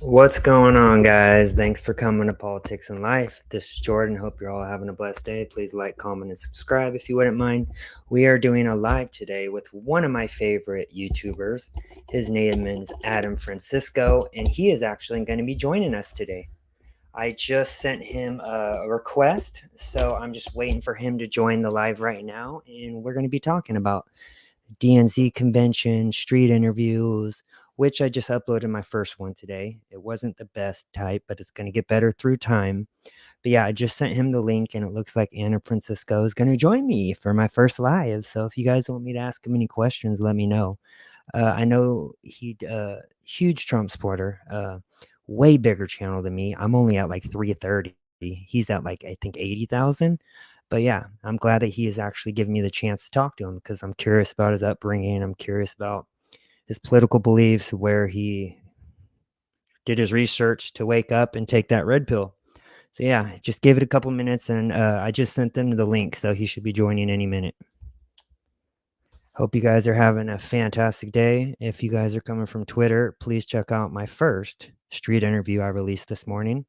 What's going on, guys? Thanks for coming to Politics and Life. This is Jordan. Hope you're all having a blessed day. Please like, comment, and subscribe if you wouldn't mind. We are doing a live today with one of my favorite YouTubers. His name is Adam Francisco, and he is actually going to be joining us today. I just sent him a request, so I'm just waiting for him to join the live right now, and we're going to be talking about DNC convention, street interviews, which I just uploaded my first one today. It wasn't the best type, but it's going to get better through time. But yeah, I just sent him the link, and it looks like Anna Francisco is going to join me for my first live. So if you guys want me to ask him any questions, let me know. I know he huge Trump supporter, way bigger channel than me. I'm only at like 330. He's at like I think 80,000. But yeah, I'm glad that he is actually giving me the chance to talk to him because I'm curious about his upbringing. I'm curious about his political beliefs, where he did his research to wake up and take that red pill. So yeah, just give it a couple minutes, and I just sent them the link, so he should be joining any minute. Hope you guys are having a fantastic day. If you guys are coming from Twitter, please check out my first street interview I released this morning.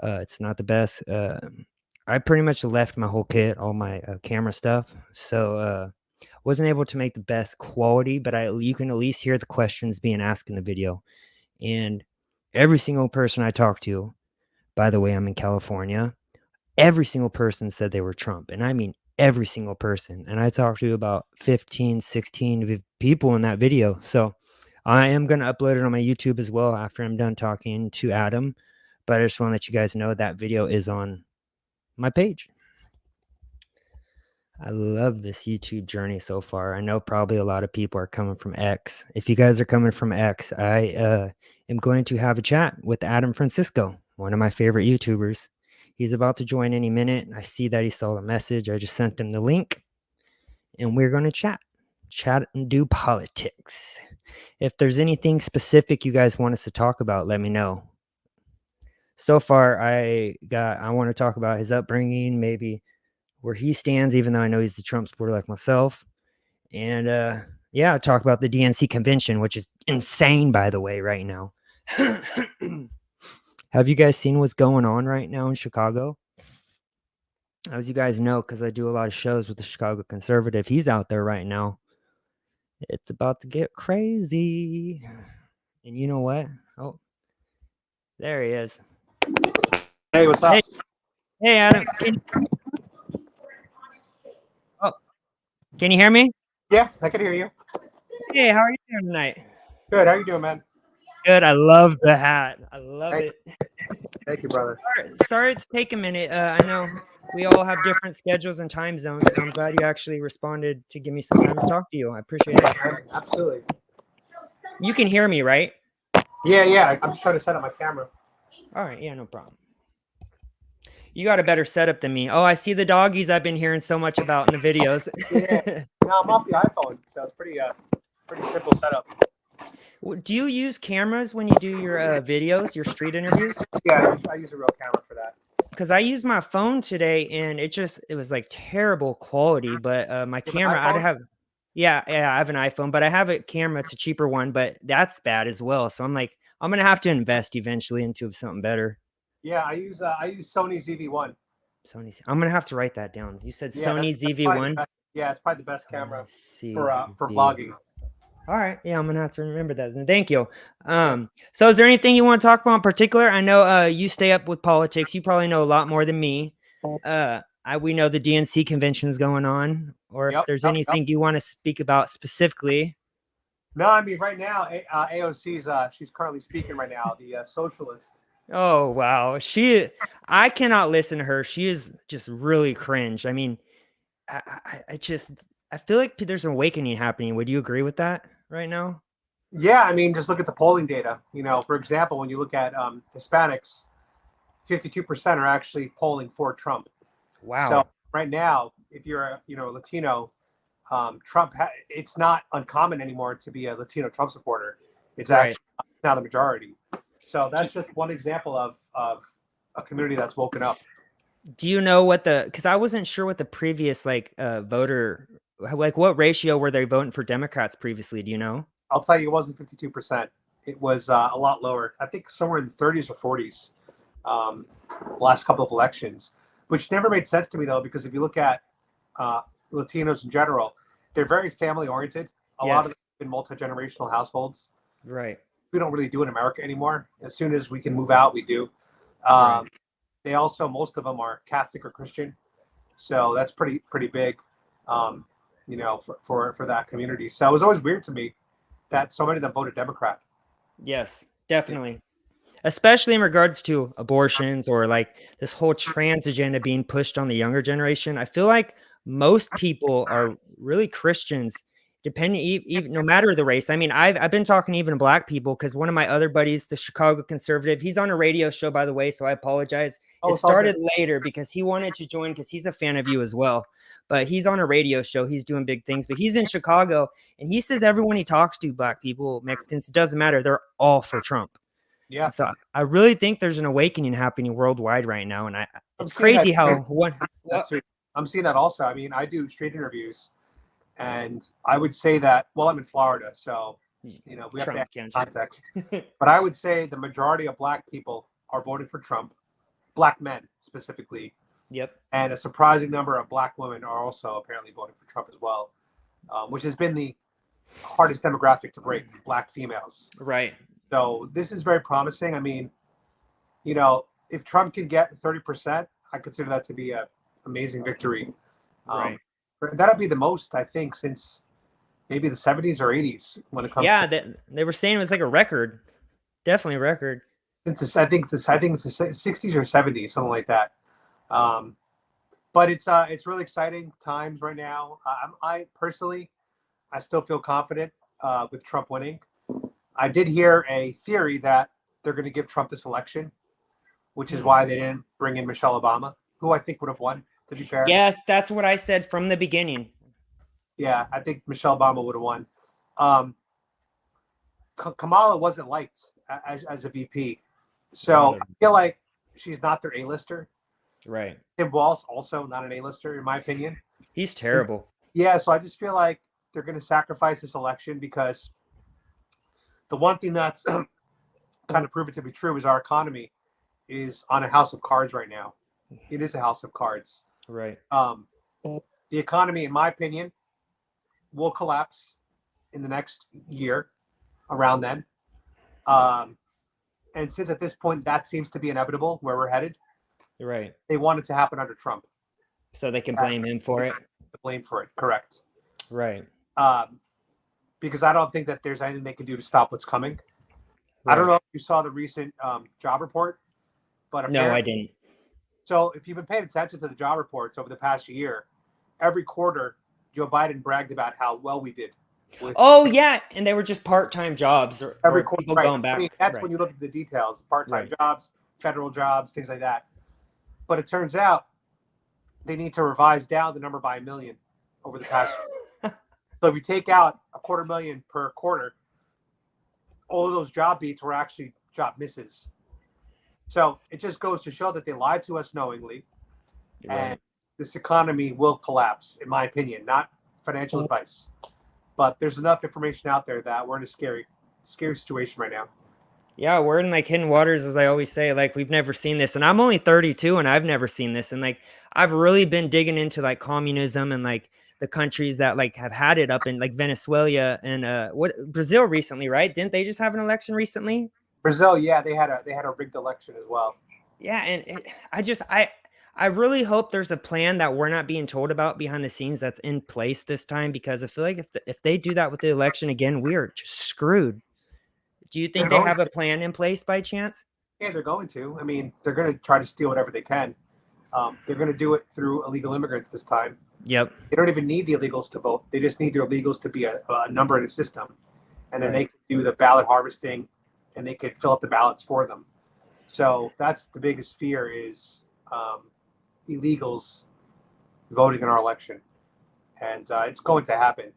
It's not the best. I pretty much left my whole kit, all my camera stuff, so wasn't able to make the best quality, but you can at least hear the questions being asked in the video. And every single person I talked to, by the way, I'm in California, every single person said they were Trump. And I mean, every single person. And I talked to about 15, 16 people in that video. So I am going to upload it on my YouTube as well after I'm done talking to Adam. But I just want to let you guys know that video is on my page. I love this YouTube journey so far. I know probably a lot of people are coming from X. If you guys are coming from X, I am going to have a chat with Adam Francisco, one of my favorite YouTubers. He's about to join any minute. I see that he saw the message. I just sent him the link, and we're going to chat and do politics. If there's anything specific you guys want us to talk about, let me know. So far, I want to talk about his upbringing, maybe where he stands, even though I know he's a Trump supporter like myself. And yeah, talk about the DNC convention, which is insane, by the way, right now. Have you guys seen what's going on right now in Chicago? As you guys know, because I do a lot of shows with the Chicago Conservative, he's out there right now. It's about to get crazy. And you know what? Oh, there he is. Hey, what's up? Hey, Adam. Can you hear me? Yeah, I can hear you. Hey, how are you doing tonight? Good. How you doing, man? Good. I love the hat. I love it. Thank you, brother. Sorry it's taken a minute. I know we all have different schedules and time zones, so I'm glad you actually responded to give me some time to talk to you. I appreciate it. Absolutely. You can hear me, right? Yeah. I'm just trying to set up my camera. All right. Yeah, no problem. You got a better setup than me. Oh, I see the doggies I've been hearing so much about in the videos. Yeah. No, I'm off the iPhone, so it's pretty simple setup. Do you use cameras when you do your videos, your street interviews? Yeah, I use a real camera for that. Because I used my phone today, and it was like terrible quality. But my camera, I have, yeah, I have an iPhone, but I have a camera. It's a cheaper one, but that's bad as well. So I'm like, I'm gonna have to invest eventually into something better. Yeah, I use Sony ZV-1. Sony. I'm gonna have to write that down. You said Yeah, Sony ZV-1. Yeah, it's probably the best camera for vlogging. All right. Yeah, I'm gonna have to remember that. And thank you. So is there anything you want to talk about in particular? I know you stay up with politics. You probably know a lot more than me. We know the DNC convention is going on, or if there's anything you want to speak about specifically. No, I mean right now, AOC's she's currently speaking right now, the socialist. Oh wow, I cannot listen to her. She is just really cringe. I mean, I feel like there's an awakening happening. Would you agree with that right now? Yeah, I mean, just look at the polling data. For example, when you look at Hispanics, 52% are actually polling for Trump. Wow. So right now, if you're a Latino, Trump, it's not uncommon anymore to be a Latino Trump supporter. It's actually now the majority. So that's just one example of a community that's woken up. Do you know because I wasn't sure what the previous voter, like what ratio were they voting for Democrats previously? Do you know? I'll tell you, it wasn't 52%. it was a lot lower. I think somewhere in the 30s or 40s. Last couple of elections, which never made sense to me though, because if you look at uh, Latinos in general, they're very family oriented. A lot of them Yes. in multi generational households. Right. We don't really do in America anymore. As soon as we can move out, we do. Right. Um, they also, most of them are Catholic or Christian, so that's pretty big, um, for that community. So it was always weird to me that so many of them voted Democrat. Yes, definitely. Especially in regards to abortions or like this whole trans agenda being pushed on the younger generation. I feel like most people are really Christians, depending even no matter the race. I mean, I've been talking even to black people because one of my other buddies, the Chicago conservative, he's on a radio show, by the way, so I apologize. Oh, It it's all good. started later because he wanted to join because he's a fan of you as well. But he's on a radio show. He's doing big things, but he's in Chicago and he says everyone he talks to, black people, Mexicans, it doesn't matter. They're all for Trump. Yeah, And so I really think there's an awakening happening worldwide right now. And I'm it's seeing that. crazy how That's what true. I'm seeing that also. I mean, I do street interviews, and I would say that. Well, I'm in Florida, so we have to Trump add can't context. But I would say the majority of Black people are voting for Trump, Black men specifically, Yep. and a surprising number of Black women are also apparently voting for Trump as well, which has been the hardest demographic to break, Black females. Right. So this is very promising. I mean, if Trump can get 30%, I consider that to be an amazing victory. Right. That'll be the most, I think, since maybe the 70s or 80s when it comes Yeah, to. they were saying it was like a record. Definitely a record. Since I think it's the 60s or 70s, something like that. Um, but it's really exciting times right now. I personally, I still feel confident with Trump winning. I did hear a theory that they're going to give Trump this election, which is why they didn't bring in Michelle Obama, who I think would have won. To be fair, Yes, that's what I said from the beginning. yeah, I think Michelle Obama would have won. Um, Kamala wasn't liked as a VP, so No, I feel like she's not their A-lister. right. Tim Walz also not an A-lister in my opinion. He's terrible. Yeah, so I just feel like they're going to sacrifice this election because the one thing that's kind of proven to be true is our economy is on a house of cards right now. It is a house of cards. Right. The economy, in my opinion, will collapse in the next year around then. And since at this point that seems to be inevitable where we're headed, Right. they want it to happen under Trump. So they can blame him for it. The blame for it, correct. Right. Because I don't think that there's anything they can do to stop what's coming. Right. I don't know if you saw the recent job report, but No, I didn't. So if you've been paying attention to the job reports over the past year, every quarter, Joe Biden bragged about how well we did. Oh yeah, and they were just part-time jobs or Every quarter, people right. going back. I mean, that's right. when you look at the details, part-time Right. jobs, federal jobs, things like that. But it turns out they need to revise down the number by 1 million over the past year. So if you take out 250,000 per quarter, all of those job beats were actually job misses. So it just goes to show that they lied to us knowingly, and this economy will collapse, in my opinion. Not financial advice, but there's enough information out there that we're in a scary situation right now. Yeah, we're in like hidden waters, as I always say. Like we've never seen this, and I'm only 32, and I've never seen this. And like I've really been digging into like communism and like the countries that like have had it up in like Venezuela and what Brazil recently, right? Didn't they just have an election recently? Brazil, yeah, they had a rigged election as well. Yeah, and I really hope there's a plan that we're not being told about behind the scenes that's in place this time because I feel like if they do that with the election again, we are just screwed. Do you think they have a plan in place by chance? Yeah, they're going to. I mean, they're going to try to steal whatever they can. They're going to do it through illegal immigrants this time. Yep. They don't even need the illegals to vote. They just need their illegals to be a number in the system. And then they can do the ballot harvesting and they could fill up the ballots for them. So that's the biggest fear is illegals voting in our election. And it's going to happen.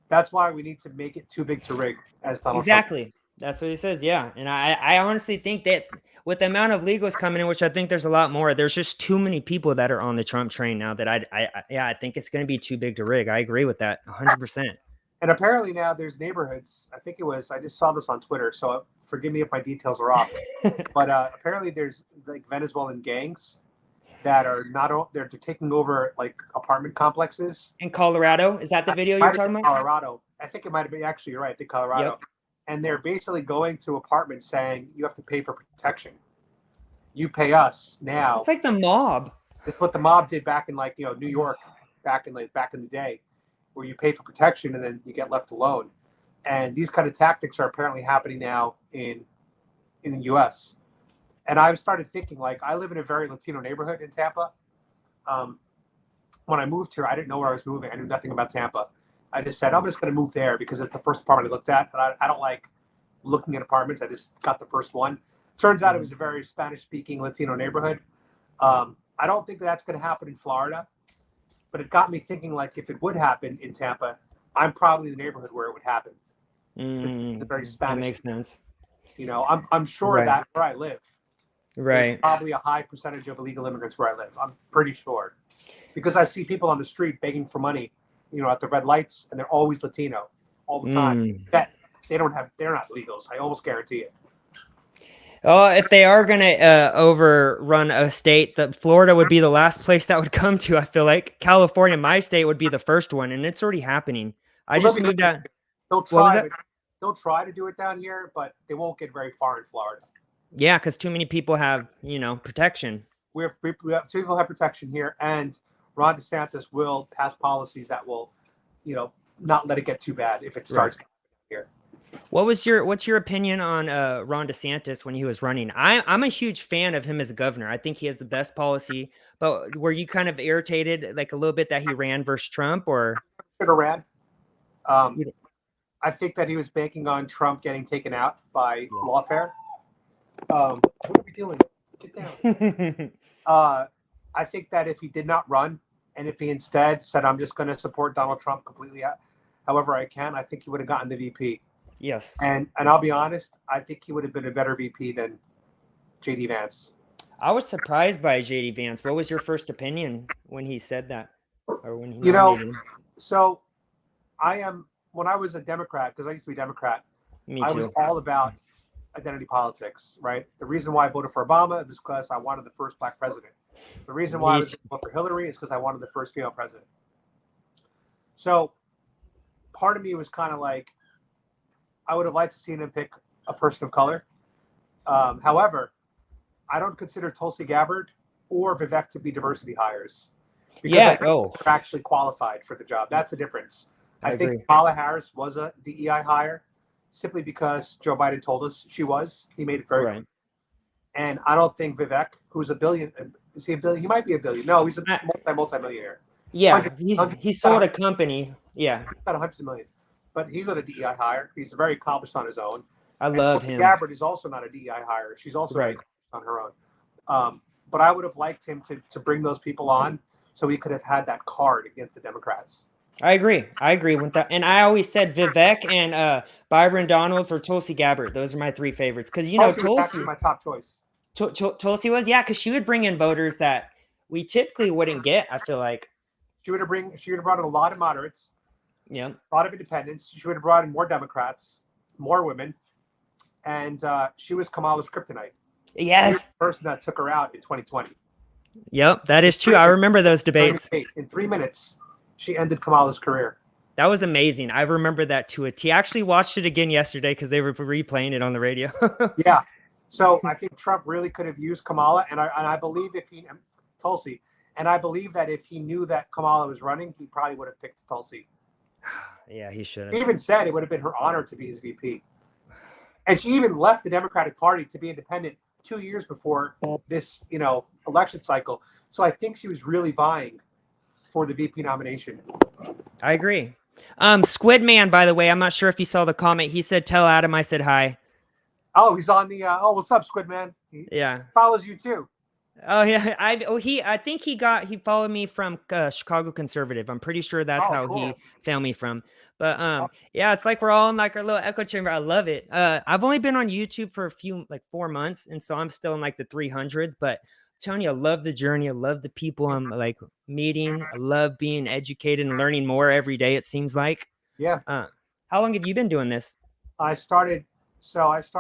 That's why we need to make it too big to rig, as Donald Trump. Exactly. That's what he says. Yeah. And I honestly think that with the amount of legals coming in, which I think there's a lot more, there's just too many people that are on the Trump train now that I think it's going to be too big to rig. I agree with that 100%. And apparently now there's neighborhoods. I think it was. I just saw this on Twitter, so forgive me if my details are off. But apparently there's like Venezuelan gangs that are not. They're taking over like apartment complexes. In Colorado, is that the video you're talking about? Colorado. I think it might have been. Actually, you're right. I think Colorado. Yep. And they're basically going to apartments saying you have to pay for protection. You pay us now. It's like the mob. It's what the mob did back in like New York, back in the day, where you pay for protection and then you get left alone. And these kind of tactics are apparently happening now in the U.S. And I started thinking, like, I live in a very Latino neighborhood in Tampa. When I moved here, I didn't know where I was moving. I knew nothing about Tampa. I just said, I'm just going to move there because it's the first apartment I looked at. And I don't like looking at apartments. I just got the first one. Turns out it was a very Spanish-speaking Latino neighborhood. I don't think that's going to happen in Florida. But it got me thinking, like, if it would happen in Tampa, I'm probably the neighborhood where it would happen. It's a very Spanish. That makes sense. I'm sure that where I live, there's probably a high percentage of illegal immigrants where I live. I'm pretty sure, because I see people on the street begging for money, at the red lights, and they're always Latino all the time. That they're not illegals. I almost guarantee it. Oh, if they are gonna overrun a state, that Florida would be the last place that would come to. I feel like California, my state, would be the first one, and it's already happening. I just moved out. They'll try to do it down here, but they won't get very far in Florida. Yeah, because too many people have protection. We have two people have protection here, and Ron DeSantis will pass policies that will, not let it get too bad if it starts here. What's your opinion on Ron DeSantis when he was running? I'm a huge fan of him as a governor. I think he has the best policy. But were you kind of irritated, like a little bit, that he ran versus Trump, or should have ran? I think that he was banking on Trump getting taken out by lawfare. What are we doing? Get down. I think that if he did not run, and if he instead said, I'm just going to support Donald Trump completely, however I can, I think he would have gotten the VP. Yes. And I'll be honest, I think he would have been a better VP than J.D. Vance. I was surprised by J.D. Vance. What was your first opinion when he said that? Or when he nominated him? So when I was a Democrat, because I used to be a Democrat, I was all about identity politics, right? The reason why I voted for Obama is because I wanted the first black president. The reason why I was voting for Hillary is because I wanted the first female president. So part of me was kind of like, I would have liked to see him pick a person of color. However, I don't consider Tulsi Gabbard or Vivek to be diversity hires. Because they're actually qualified for the job. That's the difference. I think Kamala Harris was a DEI hire simply because Joe Biden told us she was. He made it very clear. And I don't think Vivek, who's a billion, is he a billion? He might be a billion. No, he's a multi-millionaire. Yeah, he sold a company. Yeah. He's got hundreds of millions. But he's not a DEI hire. He's very accomplished on his own. I love him. Gabbard is also not a DEI hire. She's also very accomplished on her own. But I would have liked him to bring those people on so he could have had that card against the Democrats. I agree with that. And I always said Vivek and Byron Donalds or Tulsi Gabbard. Those are my three favorites. Because, Tulsi was actually my top choice. Tulsi was, because she would bring in voters that we typically wouldn't get, I feel like. She would have brought in a lot of moderates. Yeah. A lot of independents. She would have brought in more Democrats, more women. And she was Kamala's kryptonite. Yes. She was the person that took her out in 2020. Yep, that is true. I remember those debates. In 3 minutes, she ended Kamala's career. That was amazing. I remember that to a T. I actually watched it again yesterday because they were replaying it on the radio. Yeah. So I think Trump really could have used Kamala, and I believe Tulsi, and I believe that if he knew that Kamala was running, he probably would have picked Tulsi. Yeah, he should have. He even said it would have been her honor to be his VP. And she even left the Democratic Party to be independent 2 years before this, election cycle. So I think she was really vying for the VP nomination. I agree. Squid Man, by the way, I'm not sure if you saw the comment. He said, "Tell Adam I said hi." Oh, he's on the. What's up, Squid Man? He follows you too. Oh yeah, I think he followed me from Chicago Conservative. I'm pretty sure that's how he found me from. But yeah, it's like we're all in like our little echo chamber. I love it. I've only been on YouTube for 4 months, and so I'm still in like the 300s. But I'm telling you, I love the journey. I love the people I'm like meeting. I love being educated and learning more every day. It seems like. Yeah. How long have you been doing this? I started August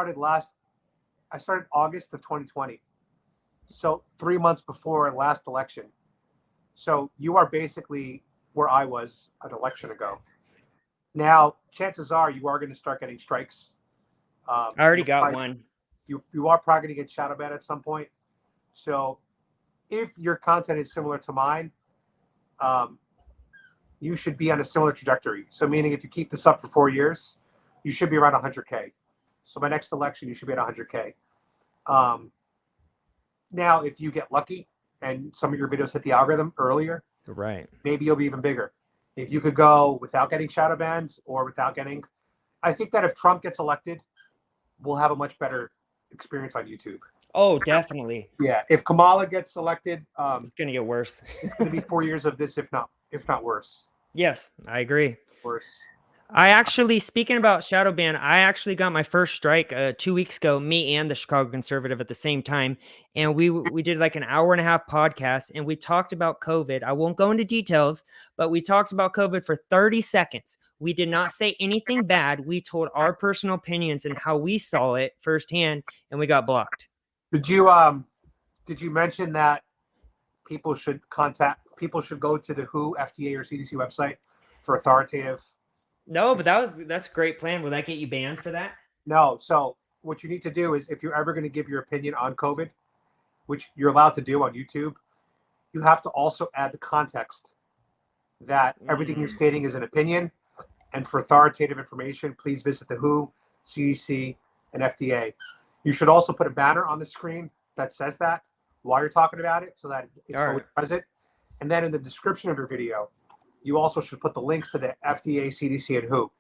of 2020. So 3 months before last election. So you are basically where I was an election ago. Now, chances are you are going to start getting strikes. I already got one. You are probably going to get shadow banned at some point. So if your content is similar to mine, um, you should be on a similar trajectory. So meaning if you keep this up for 4 years, you should be around 100K. So by next election, you should be at 100K. Now, if you get lucky and some of your videos hit the algorithm earlier, Right. maybe you'll be even bigger. If you could go without getting shadow bans or without getting, I think that if Trump gets elected, we'll have a much better experience on YouTube. Oh, definitely. Yeah, if Kamala gets elected, It's gonna get worse. it's going to be 4 years of this, if not worse. Yes, I agree. Worse. I actually, speaking about shadow ban, I actually got my first strike 2 weeks ago. Me and the Chicago Conservative at the same time, and we did like an hour and a half podcast, and we talked about COVID. I won't go into details, but we talked about COVID for 30 seconds. We did not say anything bad. We told our personal opinions and how we saw it firsthand, and we got blocked. Did you mention that people should go to the WHO, FDA, or CDC website for authoritative? No, but that's a great plan. Will that get you banned for that? No. So what you need to do is if you're ever going to give your opinion on COVID, which you're allowed to do on YouTube, you have to also add the context that everything you're stating is an opinion. And for authoritative information, please visit the WHO, CDC, and FDA. You should also put a banner on the screen that says that while you're talking about it so that it's always present. And then in the description of your video, you also should put the links to the FDA, CDC, and WHO.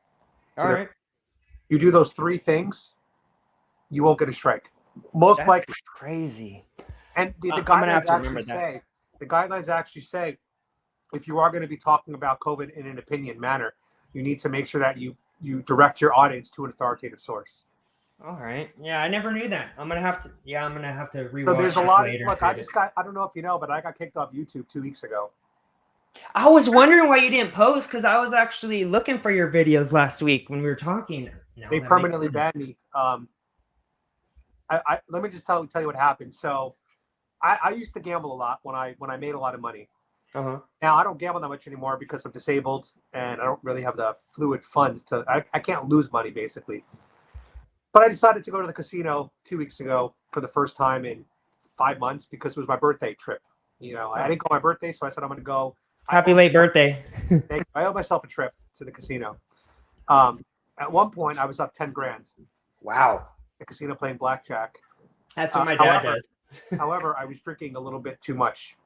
All right. You do those three things, you won't get a strike. Most likely. Crazy. And the guidelines actually say, if you are going to be talking about COVID in an opinion manner, you need to make sure that you direct your audience to an authoritative source. All right. Yeah, I never knew that. I'm gonna have to rewatch. So there's a lot. Look, I don't know if you know, but I got kicked off YouTube 2 weeks ago. I was wondering why you didn't post because I was actually looking for your videos last week when we were talking. They permanently banned me. Let me just tell you what happened. So, I used to gamble a lot when I made a lot of money. Uh-huh. Now I don't gamble that much anymore because I'm disabled and I don't really have the fluid funds to. I can't lose money basically. But I decided to go to the casino 2 weeks ago for the first time in 5 months because it was my birthday trip. I didn't go on my birthday, so I said I'm going to go. Happy late birthday. I owe myself a trip to the casino. At one point, I was up 10 grand. Wow. The casino playing blackjack. That's what my dad does. However, I was drinking a little bit too much,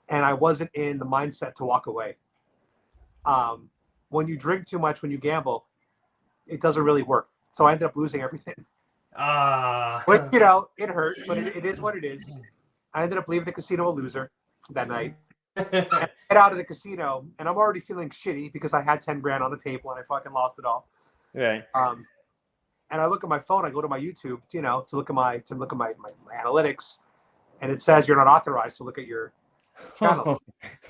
and I wasn't in the mindset to walk away. When you drink too much, when you gamble, it doesn't really work. So I ended up losing everything. But, it hurt, but it is what it is. I ended up leaving the casino a loser that night. I get out of the casino, and I'm already feeling shitty because I had 10 grand on the table and I fucking lost it all. Right. And I look at my phone. I go to my YouTube, to look at my analytics, and it says you're not authorized to look at your channel.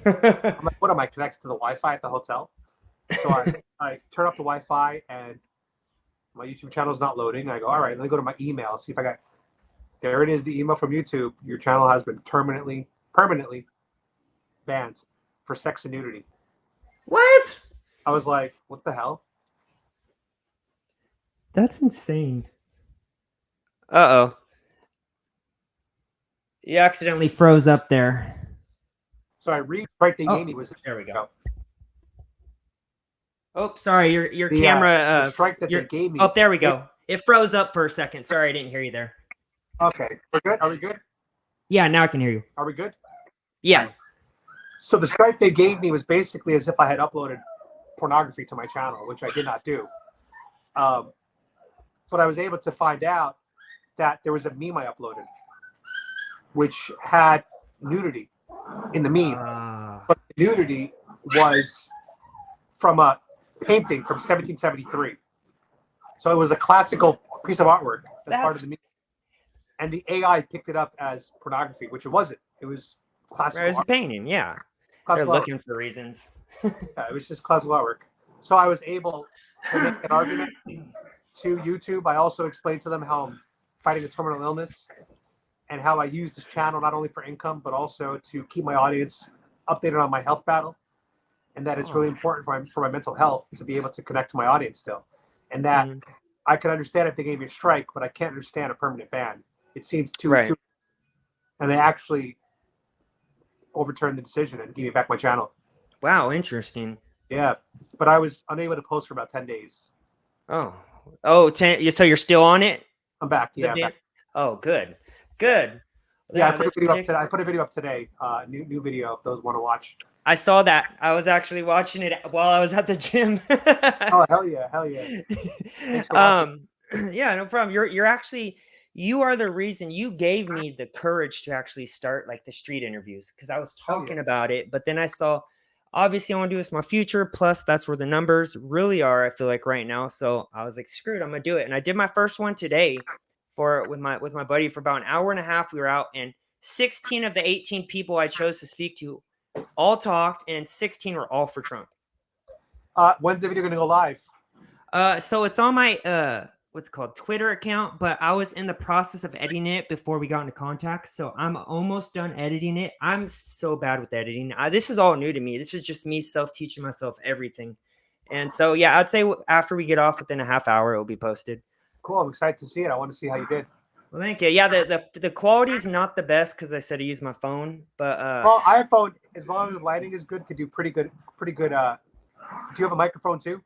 I'm like, what am I connected to the Wi-Fi at the hotel? So I turn up the Wi-Fi and my YouTube channel is not loading. I go, all right, let me go to my email, see if I got. There it is, the email from YouTube. Your channel has been permanently banned for sex and nudity. What? I was like, what the hell? That's insane. Uh-oh. You accidentally froze up there. So I read right they gave me was there we go. Oh, sorry, your the, camera the strike that they gave me. Oh, there we go. It froze up for a second. Sorry, I didn't hear you there. Okay. We're good? Are we good? Yeah, now I can hear you. Are we good? Yeah. So the strike they gave me was basically as if I had uploaded pornography to my channel, which I did not do. But I was able to find out that there was a meme I uploaded, which had nudity in the meme. But the nudity was from a painting from 1773. So it was a classical piece of artwork that's part of the meme. And the AI picked it up as pornography, which it wasn't. It was classical. It was a painting, yeah. They're looking for reasons. Yeah, it was just classical artwork. So I was able to make an argument to YouTube. I also explained to them how I'm fighting a terminal illness and how I use this channel not only for income, but also to keep my audience updated on my health battle. And that it's really important for my mental health to be able to connect to my audience still. And that I can understand if they gave me a strike, but I can't understand a permanent ban. It seems too, and they actually overturned the decision and gave me back my channel. Wow, interesting. Yeah, but I was unable to post for about 10 days. Oh, 10. So you're still on it? I'm back. Yeah. Back. Oh, good. Good. Yeah, I put a video up today. I put a video up today. New video if those want to watch. I saw that. I was actually watching it while I was at the gym. Oh, hell yeah. Hell yeah. Yeah, no problem. You are the reason. You gave me the courage to actually start like the street interviews, because I was talking about it, but then I saw, obviously I want to do this in my future. Plus that's where the numbers really are, I feel like, right now. So I was like, screw it, I'm gonna do it. And I did my first one today with my buddy for about an hour and a half. We were out, and 16 of the 18 people I chose to speak to all talked, and 16 were all for Trump. When's the video gonna go live? So it's on my what's it called, Twitter account, but I was in the process of editing it before we got into contact, so I'm almost done editing it. I'm so bad with editing. This is all new to me. This is just me self-teaching myself everything. And so yeah, I'd say after we get off, within a half hour, it will be posted. Cool. I'm excited to see it. I want to see how you did. Well, thank you. Yeah, the quality is not the best because I said I use my phone, but well, iPhone, as long as the lighting is good, could do pretty good. Do you have a microphone too?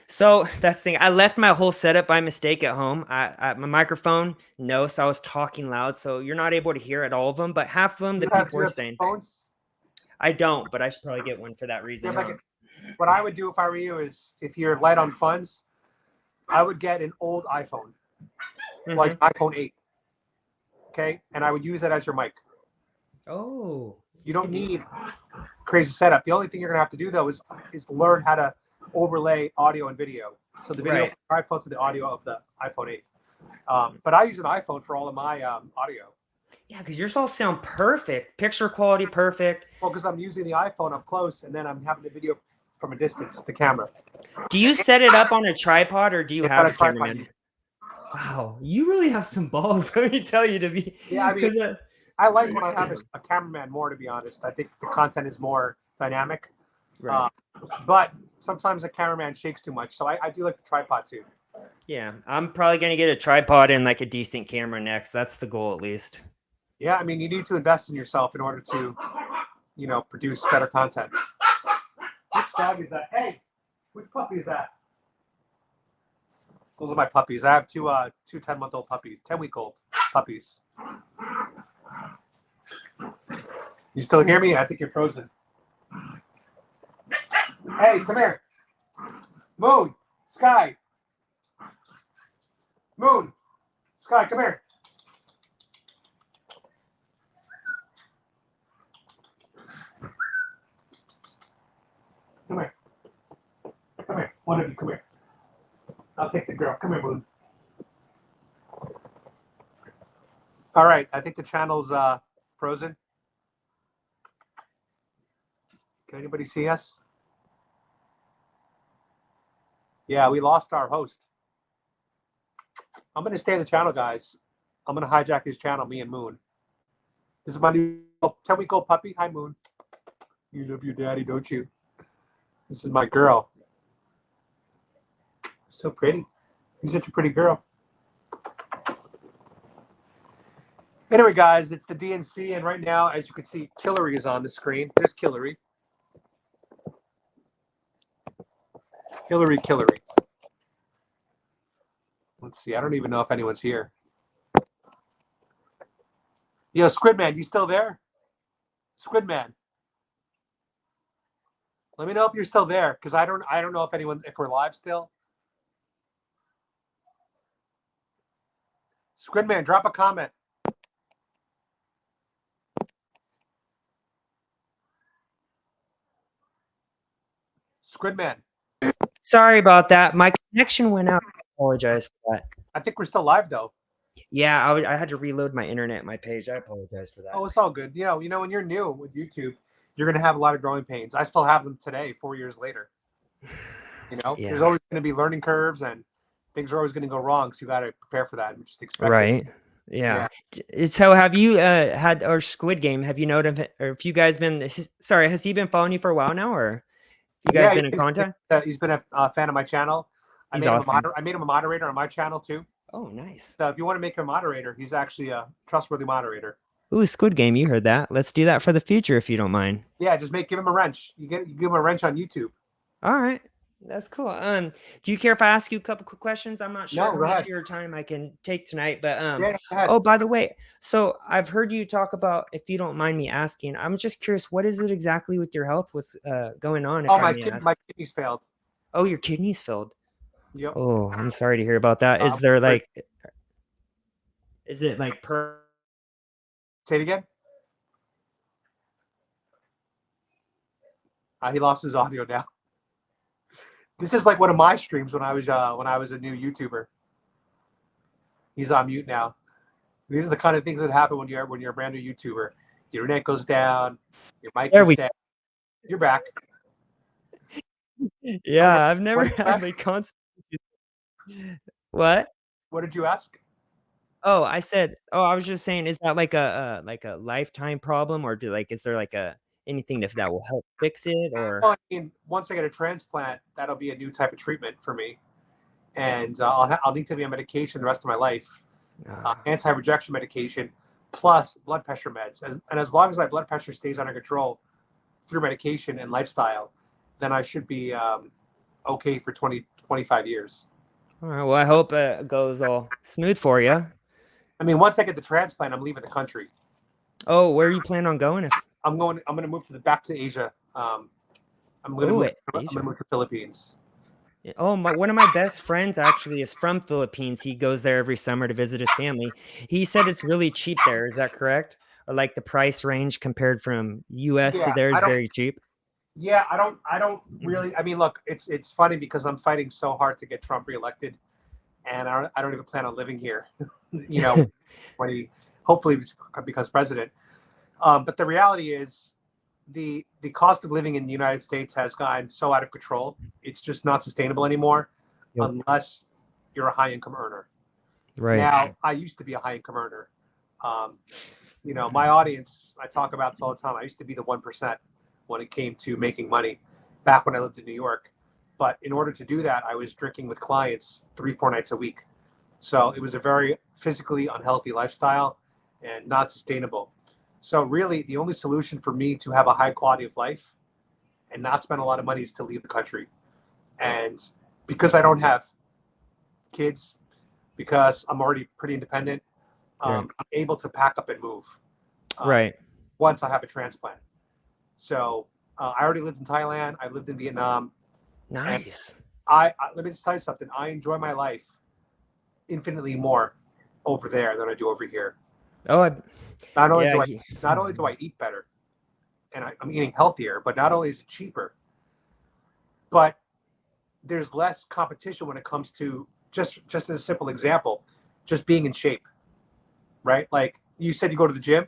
So that's the thing. I left my whole setup by mistake at home. My microphone, no, so I was talking loud, so you're not able to hear at all of them, but half of them the people were saying. Phones? I don't, but I should probably get one for that reason. What I would do if I were you is, if you're light on funds, I would get an old iPhone, like iPhone 8. Okay, and I would use that as your mic. Oh, you don't need crazy setup. The only thing you're gonna have to do though is learn how to overlay audio and video. So the video from the iPhone to the audio of the iPhone 8. But I use an iPhone for all of my audio. Yeah, because yours all sound perfect. Picture quality perfect. Well, because I'm using the iPhone up close, and then I'm having the video from a distance, the camera. Do you set it up on a tripod, or do you have a cameraman? Wow, you really have some balls. Let me tell you, to be. Yeah, I mean, I like when I have a cameraman more, to be honest. I think the content is more dynamic. Right. But sometimes the cameraman shakes too much, so I do like the tripod too. Yeah, I'm probably gonna get a tripod and like a decent camera next. That's the goal, at least. Yeah, I mean, you need to invest in yourself in order to, produce better content. Which dog is that? Hey, which puppy is that? Those are my puppies. I have two 10-month-old puppies, 10-week-old puppies. You still hear me? I think you're frozen. Hey, come here. Moon, Sky. Moon, Sky, come here. Come here. Come here. One of you, come here. I'll take the girl. Come here, Moon. All right. I think the channel's frozen. Can anybody see us? Yeah, we lost our host. I'm going to stay on the channel, guys. I'm going to hijack his channel, me and Moon. This is my new 10-week-old puppy. Hi, Moon. You love your daddy, don't you? This is my girl. So pretty. You're such a pretty girl. Anyway, guys, it's the DNC, and right now, as you can see, Hillary is on the screen. There's Hillary. Hillary. Let's see. I don't even know if anyone's here. Yo, Squidman, you still there? Squidman. Let me know if you're still there, because I don't know if we're live still. Squidman, drop a comment. Squidman. Sorry about that. My connection went out. I apologize for that. I think we're still live though. Yeah, I had to reload my internet, my page. I apologize for that. Oh, it's all good. You know, when you're new with YouTube, you're gonna have a lot of growing pains. I still have them today, 4 years later. You know, there's Yeah. always going to be learning curves and things are always going to go wrong. So you got to prepare for that and just expect it. Right. Yeah. Yeah. So have you had or Squid Game? Have you noted or if you guys been sorry, has he been following you for a while now or have you guys Yeah. been in contact? He's been a fan of my channel. He's awesome. I made him a moderator on my channel too. Oh, nice. So if you want to make him a moderator, he's actually a trustworthy moderator. Ooh, Squid Game, you heard that. Let's do that for the future if you don't mind. Yeah. Just give him a wrench. You give him a wrench on YouTube. All right. That's cool. Do you care if I ask you a couple quick questions? I'm not sure No, how go much of ahead. your time I can take tonight, but Yeah. Go ahead. oh, by the way, so I've heard you talk about, if you don't mind me asking, I'm just curious, what is it exactly with your health? What's going on, Oh, if I may ask? my kidneys failed. Oh, your kidneys failed. Yep. Oh, I'm sorry to hear about that. Is there like, is it like Say it again. He lost his audio now. This is like one of my streams when I was a new YouTuber. He's on mute now. These are the kind of things that happen when you're a brand new YouTuber. The internet goes down, your mic there goes we down. You're back. Go ahead. Yeah, I've What never did you had ask? like constant. What? What did you ask? Oh, I said, oh, I was just saying, is that like a lifetime problem, or is there like a anything that will help fix it, or? Well, I mean, once I get a transplant, that'll be a new type of treatment for me, and I'll need to be on medication the rest of my life, Ah, anti-rejection medication, plus blood pressure meds, and as long as my blood pressure stays under control through medication and lifestyle, then I should be okay for 25 years. all right. Well, I hope it goes all smooth for you. I mean, once I get the transplant, I'm leaving the country. Oh, where you plan on going? If I'm going to move back to Asia. oh, I'm going to Asia. move to Philippines. Oh, one of my best friends actually is from Philippines. He goes there every summer to visit his family. He said it's really cheap there. Is that correct? Or like the price range compared from US to Yeah, there is very cheap. I don't really. I mean, look, it's funny because I'm fighting so hard to get Trump reelected, and I don't even plan on living here. You know, when he hopefully becomes president. But the reality is, the cost of living in the United States has gotten so out of control. It's just not sustainable anymore, Yep. unless you're a high income earner. Right. Now, I used to be a high income earner. Um, my audience, I talk about this all the time. I used to be the 1% when it came to making money back when I lived in New York. But in order to do that, I was drinking with clients 3, 4 nights a week. So it was a very physically unhealthy lifestyle and not sustainable. So really, the only solution for me to have a high quality of life and not spend a lot of money is to leave the country. And because I don't have kids, because I'm already pretty independent, Right. I'm able to pack up and move Right. once I have a transplant. So I already lived in Thailand. I lived in Vietnam. And Nice. let me just tell you something. I enjoy my life infinitely more over there than I do over here. Oh, yeah. Not only do I eat better, and I'm eating healthier, but not only is it cheaper, but there's less competition when it comes to just as a simple example, just being in shape, right? Like you said, you go to the gym.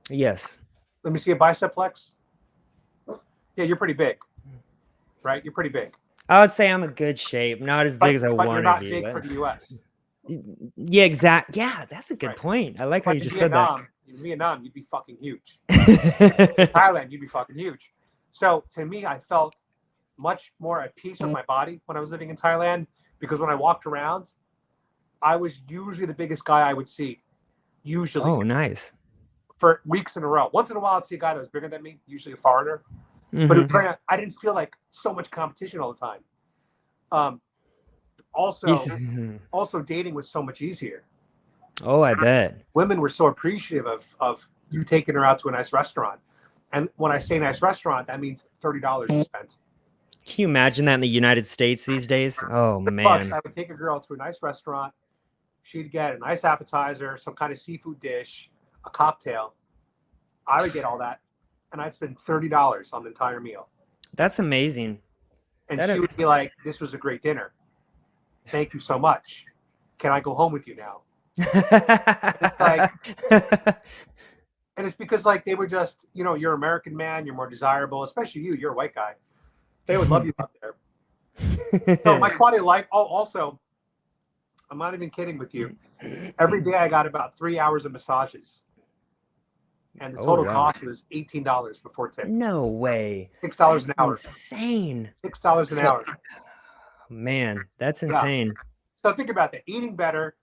Yes. Let me see a bicep flex. Yeah, you're pretty big, right? You're pretty big, I would say I'm in good shape. Not as big as I but you're want to not be, big for but the U.S. yeah, exact. Yeah, that's a good Right? point. I like how But you just said that. In Vietnam, you'd be fucking huge. In Thailand, you'd be fucking huge. So to me, I felt much more at peace with my body when I was living in Thailand because when I walked around, I was usually the biggest guy I would see, usually Oh, nice. for weeks in a row. Once in a while, I'd see a guy that was bigger than me, usually a foreigner. But it Hmm. was like I didn't feel like so much competition all the time. Um, also, also dating was so much easier. Oh, I bet. Women were so appreciative of you taking her out to a nice restaurant. And when I say nice restaurant, that means $30 spent. Can you imagine that in the United States these days? Oh Bucks, man. I would take a girl to a nice restaurant. She'd get a nice appetizer, some kind of seafood dish, a cocktail. I would get all that, and I'd spend $30 on the entire meal. That's amazing. And she That would be like, "This was a great dinner. Thank you so much. Can I go home with you now?" It's like, and it's because like they were just, you're an American man, you're more desirable, especially you. You're a white guy. They would love you out there. So my quality of life. Oh, also, I'm not even kidding with you. Every day I got about 3 hours of massages, and the Oh total wow. cost was $18 before tip. No way. $6 That's an hour. insane. $6 an So hour. man, that's Yeah. insane. So think about that. Eating better,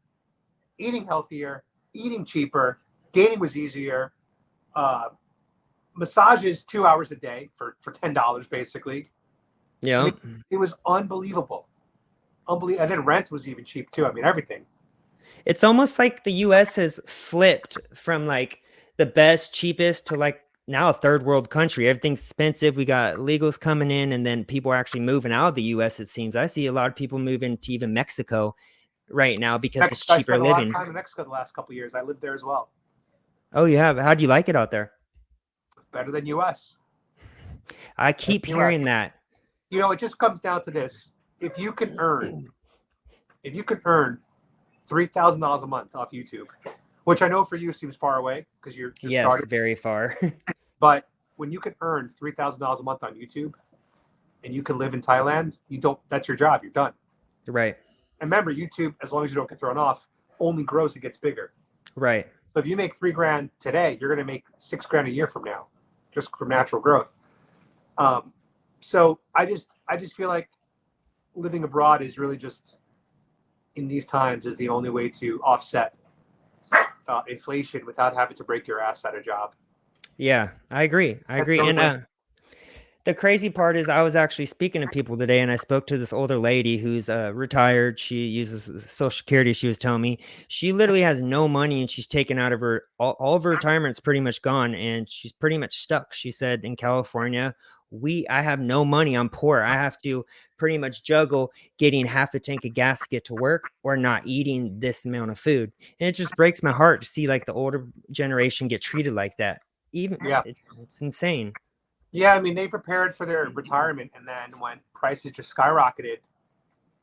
eating healthier, eating cheaper, dating was easier. Uh, Massages 2 hours a day for $10 basically. I Yeah. mean, it was unbelievable. Unbelievable. And then rent was even cheap too. I mean, everything. It's almost like the US has flipped from like the best, cheapest to like now a third world country. Everything's expensive. We got illegals coming in, and then people are actually moving out of the US, it seems. I see a lot of people moving to even Mexico right now because it's Mexico, I cheaper spent a lot of living. time in Mexico the last couple of years. I lived there as well. Oh, you have? How do you like it out there? Better than US. I Better keep than US. hearing that. It just comes down to this. If you can earn, if you can earn $3,000 a month off YouTube, which I know for you seems far away because you're just Yes, starting, very far. but when you can earn $3,000 a month on YouTube and you can live in Thailand, you don't. That's your job. You're done. Right. And remember, YouTube, as long as you don't get thrown off, only grows. It gets bigger. Right. So if you make $3,000 today, you're going to make $6,000 a year from now, just from natural growth. Um, so I just feel like living abroad is really just in these times is the only way to offset inflation without having to break your ass at a job. Yeah, I agree. I That's agree. the only And way. the crazy part is I was actually speaking to people today, and I spoke to this older lady who's retired. She uses Social Security. She was telling me she literally has no money, and she's taken out of her all of her retirement's pretty much gone, and she's pretty much stuck. She said in California, I have no money. I'm poor. I have to pretty much juggle getting half a tank of gas to get to work or not eating this amount of food. And it just breaks my heart to see like the older generation get treated like that. Even Yeah. it's insane. Yeah. I mean, they prepared for their retirement, and then when prices just skyrocketed,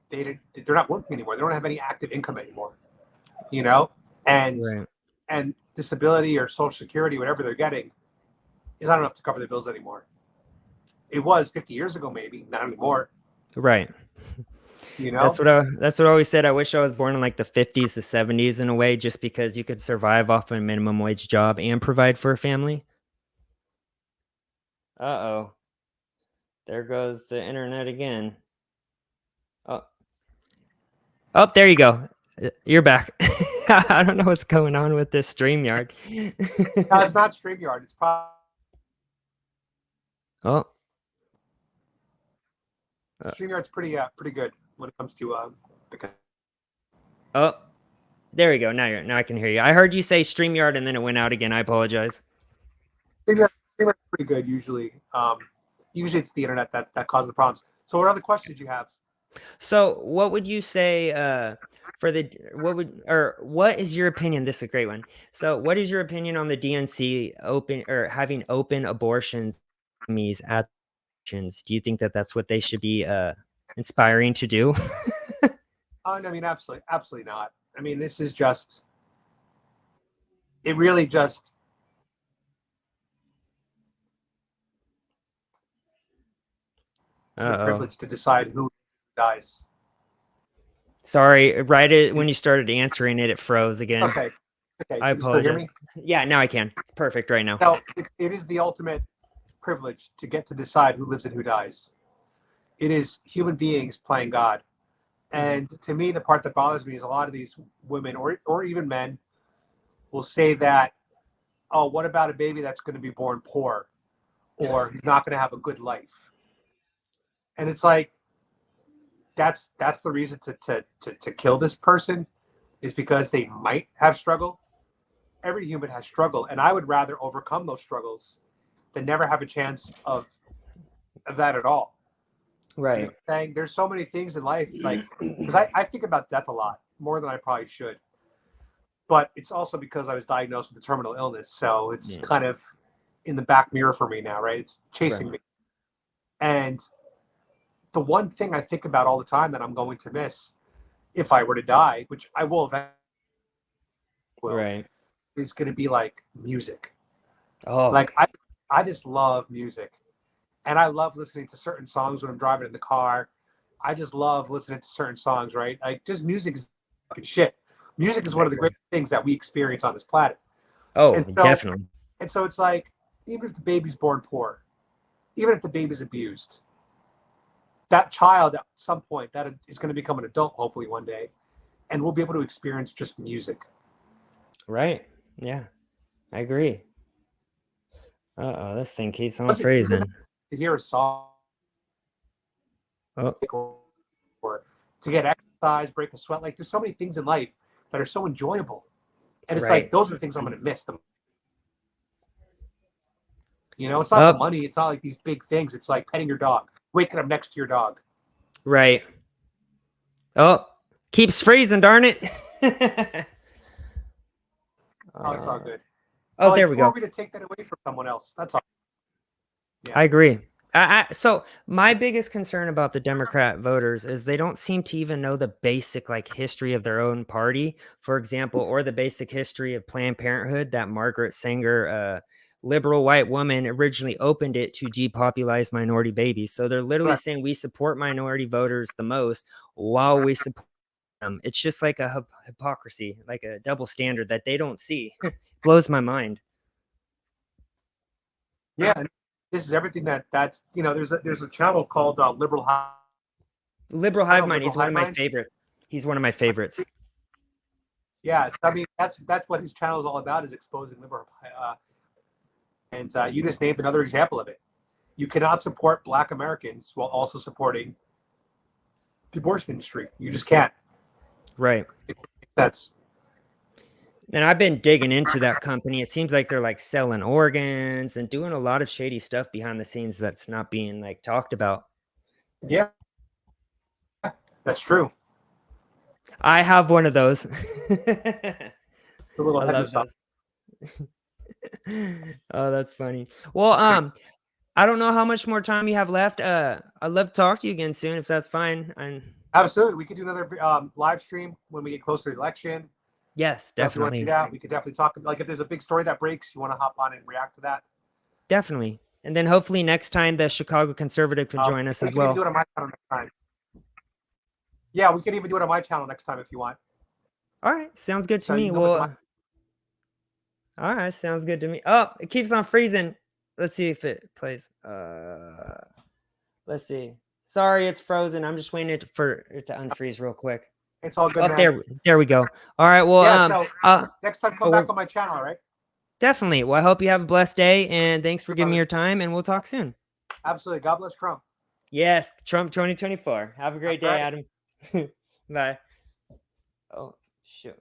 they're not working anymore. They don't have any active income anymore. You know, and Right. and disability or Social Security, whatever they're getting, is not enough to cover their bills anymore. It was 50 years ago, maybe not anymore. Right. You know, That's what I always said. I wish I was born in like the 50s to 70s in a way, just because you could survive off a minimum wage job and provide for a family. Uh-oh. There goes the internet again. Oh, oh, there you go. You're back. I don't know what's going on with this StreamYard. no, it's not StreamYard. It's probably Oh, uh, StreamYard's pretty good when it comes to the. oh, there we go. Now I can hear you. I heard you say StreamYard and then it went out again. I apologize. StreamYard's pretty good usually. Usually it's the internet that causes the problems. So what other questions did you have? So, what would you say for the what is your opinion? This is a great one. So, what is your opinion on the DNC open or having open abortions at abortions? Do you think that that's what they should be inspiring to do? Oh, no, I mean, absolutely not. I mean, this is just. It really just. The Uh-oh. privilege to decide who dies. Sorry, when you started answering it, it froze again. Okay. Okay. I Can you still hear apologize. me? Yeah, now I can. It's perfect right now. No, it is the ultimate privilege to get to decide who lives and who dies. It is human beings playing God. Mhm. And to me, the part that bothers me is a lot of these women or even men will say that, oh, what about a baby that's going to be born poor or he's not going to have a good life? And it's like, that's the reason to kill this person is because they might have struggle. Every human has struggle. And I would rather overcome those struggles than never have a chance of that at all. You know Right. what I'm saying? There's so many things in life, like, because I think about death a lot, more than I probably should. But it's also because I was diagnosed with a terminal illness. So it's Yeah. kind of in the back mirror for me now, right? It's Right. chasing me. And the one thing I think about all the time that I'm going to miss if I were to die, which I will eventually will, Right. is going to be like music. Oh, Like I just love music. And I love listening to certain songs when I'm driving in the car. I just love listening to certain songs, right? Like just music is fucking shit. Music is I one of the agree. great things that we experience on this planet. Oh, And so definitely. and so it's like, even if the baby's born poor, even if the baby's abused, that child at some point that is going to become an adult, hopefully one day, and we'll be able to experience just music. Right. Yeah, I agree. Uh-oh, this thing keeps on Doesn't freezing. to hear a song Oh, or to get exercise, break a sweat. Like there's so many things in life that are so enjoyable, and it's like right. those are the things I'm going to miss. Them, it's not the Oh, money. It's not like these big things. It's like petting your dog, waking up next to your dog. right. Oh, keeps freezing, darn it. Oh, it's all uh, good. oh, But there like, we who are go. we to take that away from someone else? That's all. Yeah. I agree. So my biggest concern about the Democrat voters is they don't seem to even know the basic like history of their own party, for example, or the basic history of Planned Parenthood that Margaret Sanger, liberal white woman, originally opened it to depopulize minority babies. So they're literally Correct. saying we support minority voters the most while we support them. It's just like a hypocrisy, like a double standard that they don't see. Blows my mind. Yeah. And this is everything that's there's a channel called Liberal Hive. Liberal I hive don't know, mind. Liberal He's one Hive of my Mind. favorites. He's one of my favorites. Yeah, I mean that's what his channel is all about, is exposing liberal. And you just named another example of it. You cannot support Black Americans while also supporting the abortion industry. You just can't. Right. It makes sense. And I've been digging into that company. It seems like they're like selling organs and doing a lot of shady stuff behind the scenes that's not being like talked about. Yeah, that's true. I have one of those. The little I head love massage. those. Oh, that's funny. Well, I don't know how much more time you have left. I'd love to talk to you again soon if that's fine. And Absolutely, we could do another live stream when we get closer to the election. yes, So if you want to do definitely. that, we could definitely talk. Like if there's a big story that breaks, you want to hop on and react to that. Definitely. And then hopefully next time the Chicago conservative can join us We as can even do well. it on my channel next time. Yeah, we can even do it on my channel next time if you want. All right, sounds good to So you me. can come into my. Well, all right, sounds good to me. Oh, it keeps on freezing. Let's see if it plays. Let's see. Sorry, it's frozen. I'm just waiting for it to unfreeze real quick. It's all good, Oh, man. there we go. All right. Well, Yeah. So uh, next time, come oh, back on my channel, all right? definitely. Well, I hope you have a blessed day, and thanks for giving me Brother. your time. And we'll talk soon. Absolutely. God bless Trump. Yes, Trump 2024. Have a All great day, right. Adam. Bye. Oh, shoot.